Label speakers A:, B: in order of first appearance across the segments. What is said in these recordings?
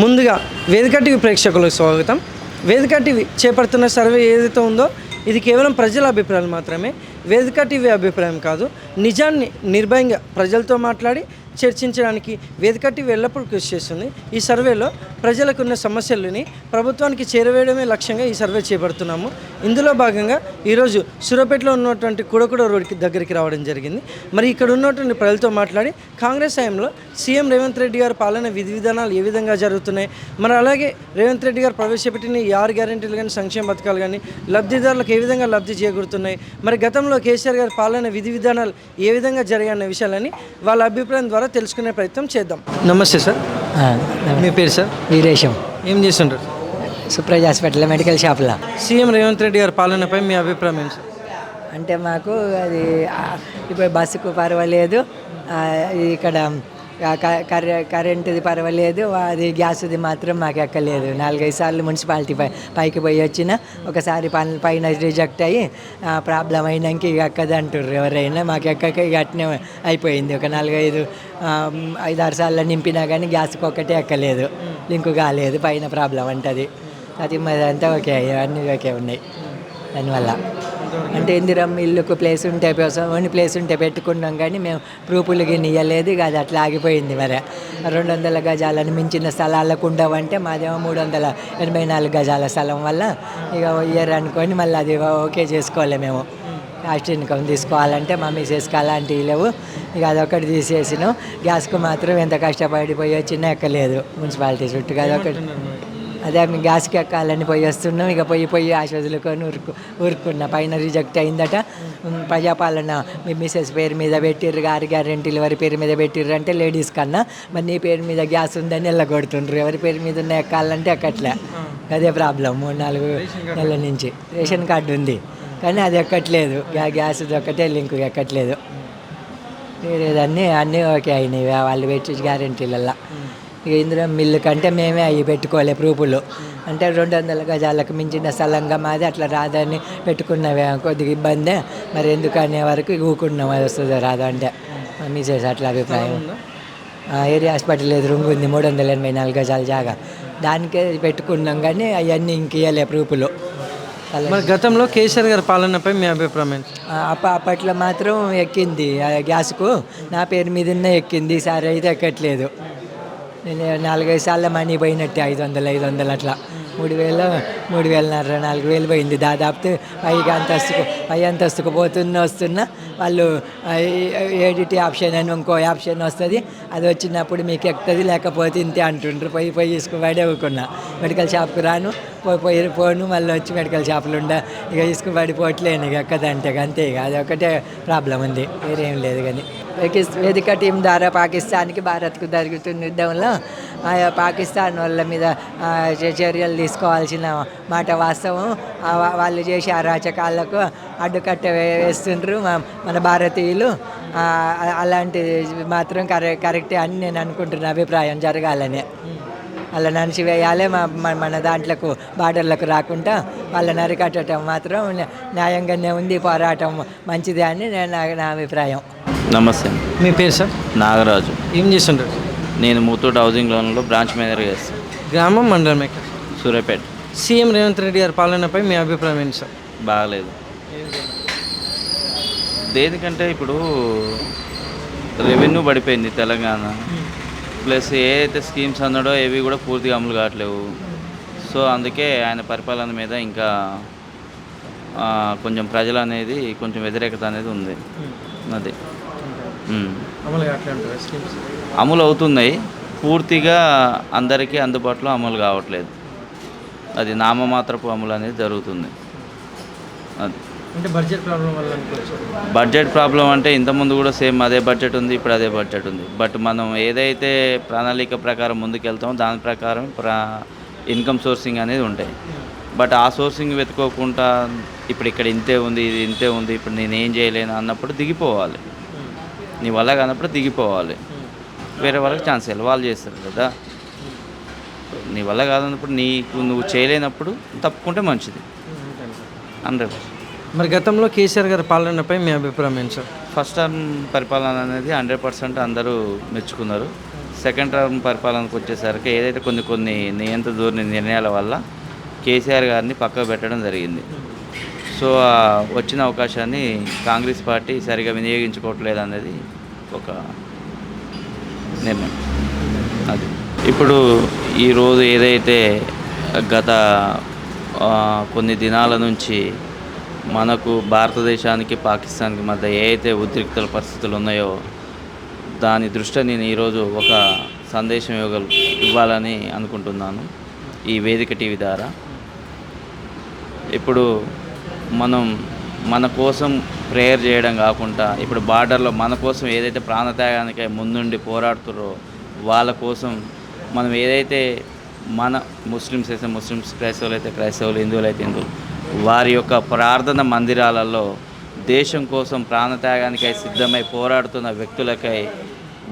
A: ముందుగా వేదిక టీవీ ప్రేక్షకులకు స్వాగతం. వేదిక టీవీ చేపడుతున్న సర్వే ఏదైతే ఉందో ఇది కేవలం ప్రజల అభిప్రాయాలు మాత్రమే. వేదిక టీవీ అభిప్రాయం కాదు. నిజాన్ని నిర్భయంగా ప్రజలతో మాట్లాడి చర్చించడానికి వేదిక టీవీ ఎల్లప్పుడూ కృషి చేస్తుంది. ఈ సర్వేలో ప్రజలకు ఉన్న సమస్యలని ప్రభుత్వానికి చేరవేయడమే లక్ష్యంగా ఈ సర్వే చేపడుతున్నాము. ఇందులో భాగంగా ఈరోజు సూర్యాపేటలో ఉన్నటువంటి కుడకుడ రోడ్కి దగ్గరికి రావడం జరిగింది. మరి ఇక్కడ ఉన్నటువంటి ప్రజలతో మాట్లాడి కాంగ్రెస్ హయాంలో సీఎం రేవంత్ రెడ్డి గారి పాలన విధి విధానాలు ఏ విధంగా జరుగుతున్నాయి, మరి అలాగే రేవంత్ రెడ్డి గారు ప్రవేశపెట్టిన ఈ 6 గ్యారెంటీలు కానీ సంక్షేమ పథకాలు కానీ లబ్ధిదారులకు ఏ విధంగా లబ్ధి చేకూరుతున్నాయి, మరి గతంలో కేసీఆర్ గారి పాలన విధి విధానాలు ఏ విధంగా జరిగాయన్న విషయాలని వాళ్ళ అభిప్రాయం ద్వారా తెలుసుకునే ప్రయత్నం చేద్దాం. నమస్తే సార్. మీ పేరు సార్?
B: వీరేశం.
A: ఏం చేస్తుంటారు?
B: సుప్రజ్ హాస్పిటల్ మెడికల్ షాప్లో.
A: సీఎం రేవంత్ రెడ్డి గారి పాలనపై మీ అభిప్రాయం ఏంటి సార్?
B: అంటే మాకు అది ఇప్పుడు బస్సుకు పర్వాలేదు, ఇక్కడ కరెంటుది పర్వాలేదు, అది గ్యాస్ది మాత్రం మాకు ఎక్కలేదు. 4-5 సార్లు మున్సిపాలిటీ పైకి పోయి వచ్చిన ఒకసారి పైన రిజెక్ట్ అయ్యి ప్రాబ్లం అయినాక ఇక ఎక్కదు అంటారు ఎవరైనా. మాకు ఎక్కక ఇక అట్నే అయిపోయింది. ఒక 4-5 సార్లు నింపినా కానీ గ్యాస్కి ఒక్కటే ఎక్కలేదు, లింకు కాలేదు, పైన ప్రాబ్లం అంటది. అది మరి అంతా ఓకే, అన్నీ ఓకే ఉన్నాయి. దానివల్ల అంటే ఇందిరం ఇల్లుకు ప్లేస్ ఉంటే ఓన్లీ ప్లేస్ ఉంటే పెట్టుకున్నాం కానీ మేము ప్రూఫ్లకి ఇయ్యలేదు. ఇక అది అట్లా ఆగిపోయింది. మరి 200 గజాలను మించిన స్థలాలకు ఉండవంటే మాదేమో 384 గజాల స్థలం వల్ల ఇక ఇయర్ అనుకొని మళ్ళీ అది ఓకే చేసుకోవాలి. మేము కాస్ట్ ఇన్కమ్ తీసుకోవాలంటే మా మిసెస్కి అలాంటివి లేవు. ఇక అదొకటి తీసేసినాం. గ్యాస్కు మాత్రం ఎంత కష్టపడిపోయి వచ్చినా ఎక్కలేదు మున్సిపాలిటీ చుట్టూ. అదొకటి అదే మేము గ్యాస్కి ఎక్కాలని పోయి వస్తున్నాం. ఇక పోయి ఆశవదులుకొని ఊరుకున్నా. పైన రిజెక్ట్ అయిందట. ప్రజాపాలన మీ మిసెస్ పేరు మీద పెట్టిర్రు, 6 గ్యారెంటీలు ఎవరి పేరు మీద పెట్టిర్రు అంటే లేడీస్ కన్నా మరి నీ పేరు మీద గ్యాస్ ఉందని వెళ్ళగొడుతుండ్రు. ఎవరి పేరు మీద ఉన్న ఎక్కాలంటే ఎక్కట్లే. అదే ప్రాబ్లం. 3-4 నెలల నుంచి రేషన్ కార్డు ఉంది కానీ అది ఎక్కట్లేదు. గ్యాస్ ఒక్కటే లింకు ఎక్కట్లేదు. వేరేదన్నీ అన్నీ ఓకే అయినాయి వాళ్ళు పెట్టి గ్యారెంటీలల్లో. ఇక ఇందులో మిల్లు కంటే మేమే అవి పెట్టుకోలే ప్రూఫ్లు. అంటే 200 గజాలకు మించిన స్థలంగా మాది అట్లా రాదని పెట్టుకున్నవే. కొద్దిగా ఇబ్బందే మరి ఎందుకనే వరకు ఊకున్నాం. అది వస్తుందో రాదో అంటే మిసెస్ అట్లా అభిప్రాయం. ఏరియా హాస్పిటల్ ఎదురుంగా ఉంది 384 గజాల జాగా, దానికే పెట్టుకున్నాం కానీ అవన్నీ ఇంక ఇవ్వలే ప్రూఫ్లు.
A: మరి గతంలో కేసీఆర్ గారి పాలనపై మీ అభిప్రాయం?
B: అప్పట్లో మాత్రం ఎక్కింది గ్యాస్కు, నా పేరు మీద ఎక్కింది. ఈసారి అయితే ఎక్కట్లేదు. నేను 4-5 సార్లు మనీ పోయినట్టే 500 అట్లా 3,000 4,000 పోయింది దాదాపు. పై అంతస్తుకు వస్తున్నా వాళ్ళు ఏడిటి ఆప్షన్ అని ఇంకో ఆప్షన్ వస్తుంది. అది వచ్చినప్పుడు మీకు ఎక్కుతుంది, లేకపోతే ఇంతే అంటుండ్రు. పోయి తీసుకుపడి ఊకున్నా. మెడికల్ షాప్కి రాను, పోను, మళ్ళీ వచ్చి మెడికల్ షాపులు ఇక తీసుకుపడిపోవట్లేను. ఇక ఎక్కదంటే అంతే. ఇక అది ఒకటే ప్రాబ్లం ఉంది, వేరేం లేదు. కానీ వేదిక టీం ద్వారా పాకిస్తాన్కి భారత్కు జరుగుతున్న యుద్ధంలో పాకిస్తాన్ వాళ్ళ మీద చర్యలు తీసుకోవాల్సిన మాట వాస్తవం. వాళ్ళు చేసే అరాచకాలకు అడ్డుకట్ట వేస్తుండ్రు మన భారతీయులు. అలాంటి మాత్రం కరెక్టే అని నేను అనుకుంటున్న అభిప్రాయం. జరగాలనే అలా నడిచివేయాలి. మన దాంట్లకు బార్డర్లకు రాకుండా వాళ్ళని అరికట్టడం మాత్రం న్యాయంగానే ఉంది. పోరాటం మంచిదే అని నా అభిప్రాయం.
C: నమస్తే.
A: మీ పేరు సార్?
C: నాగరాజు.
A: ఏం చేస్తుంటారు?
C: నేను ముత్తూట్ హౌసింగ్ లోన్లో బ్రాంచ్ మేనేజర్ చేస్తాను.
A: గ్రామం, మండలం ఎక్కడ?
C: సూర్యాపేట.
A: సీఎం రేవంత్ రెడ్డి గారి పాలనపై మీ అభిప్రాయం ఏంటి సార్?
C: బాగలేదు. దేనికంటే ఇప్పుడు రెవెన్యూ పడిపోయింది తెలంగాణ, ప్లస్ ఏదైతే స్కీమ్స్ అన్నాడో ఏవి కూడా పూర్తిగా అమలు కావట్లేవు. సో అందుకే ఆయన పరిపాలన మీద ఇంకా కొంచెం ప్రజలు అనేది కొంచెం వ్యతిరేకత అనేది ఉంది. అది అమలు అవుతున్నాయి, పూర్తిగా అందరికీ అందుబాటులో అమలు కావట్లేదు. అది నామమాత్రపు అమలు అనేది జరుగుతుంది. అది
A: అంటే బడ్జెట్ ప్రాబ్లం వల్ల.
C: బడ్జెట్ ప్రాబ్లం అంటే ఇంతకుముందు కూడా సేమ్ అదే బడ్జెట్ ఉంది, ఇప్పుడు అదే బడ్జెట్ ఉంది. బట్ మనం ఏదైతే ప్రణాళిక ప్రకారం ముందుకెళ్తామో దాని ప్రకారం ఇన్కమ్ సోర్సింగ్ అనేది ఉంటాయి. బట్ ఆ సోర్సింగ్ వెతుకోకుండా ఇప్పుడు ఇక్కడ ఇంతే ఉంది, ఇది ఇంతే ఉంది, ఇప్పుడు నేను ఏం చేయలేను అన్నప్పుడు దిగిపోవాలి. నీ వల్ల కానప్పుడు దిగిపోవాలి. వేరే వాళ్ళకి ఛాన్స్ ఇవ్వాలి, వాళ్ళు చేస్తారు కదా. నీ వల్ల కాదన్నప్పుడు నువ్వు చేయలేనప్పుడు తప్పుకుంటే మంచిది. 100%.
A: మరి గతంలో కేసీఆర్ గారి పాలనపై మీ అభిప్రాయం ఏంటి సార్?
C: ఫస్ట్ టర్మ్ పరిపాలన అనేది 100% అందరూ మెచ్చుకున్నారు. సెకండ్ టర్మ్ పరిపాలనకు వచ్చేసరికి ఏదైతే కొన్ని నియంత్రణ ధోరణి నిర్ణయాల వల్ల కేసీఆర్ గారిని పక్కకు పెట్టడం జరిగింది. సో ఆ వచ్చిన అవకాశాన్ని కాంగ్రెస్ పార్టీ సరిగా వినియోగించుకోవట్లేదు అనేది ఒక నిర్ణయం. అది ఇప్పుడు ఈరోజు ఏదైతే గత కొన్ని దినాల నుంచి మనకు భారతదేశానికి పాకిస్తాన్కి మధ్య ఏ అయితే ఉద్రిక్తల పరిస్థితులు ఉన్నాయో దాని దృష్ట్యా నేను ఈరోజు ఒక సందేశం ఇవ్వాలని అనుకుంటున్నాను ఈ వేదిక టీవీ ద్వారా. ఇప్పుడు మనం మన కోసం ప్రేయర్ చేయడం కాకుండా ఇప్పుడు బార్డర్లో మన కోసం ఏదైతే ప్రాణత్యాగానికి ముందుండి పోరాడుతారో వాళ్ళ కోసం మనం ఏదైతే మన ముస్లిమ్స్ అయితే ముస్లిమ్స్, క్రైస్తవులు అయితే క్రైస్తవులు, హిందువులు అయితే హిందువులు వారి యొక్క ప్రార్థన మందిరాలలో దేశం కోసం ప్రాణత్యాగానికై సిద్ధమై పోరాడుతున్న వ్యక్తులకై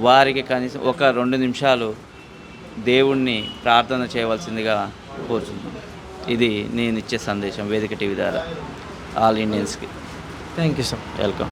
C: వారికి కనీసం ఒక 2 నిమిషాలు దేవుణ్ణి ప్రార్థన చేయవలసిందిగా కోరుచున్నాను. ఇది నేను ఇచ్చే సందేశం వేదిక టీవీ ద్వారా ఆల్ ఇండియన్స్కి.
A: Thank you sir.
C: వెల్కమ్.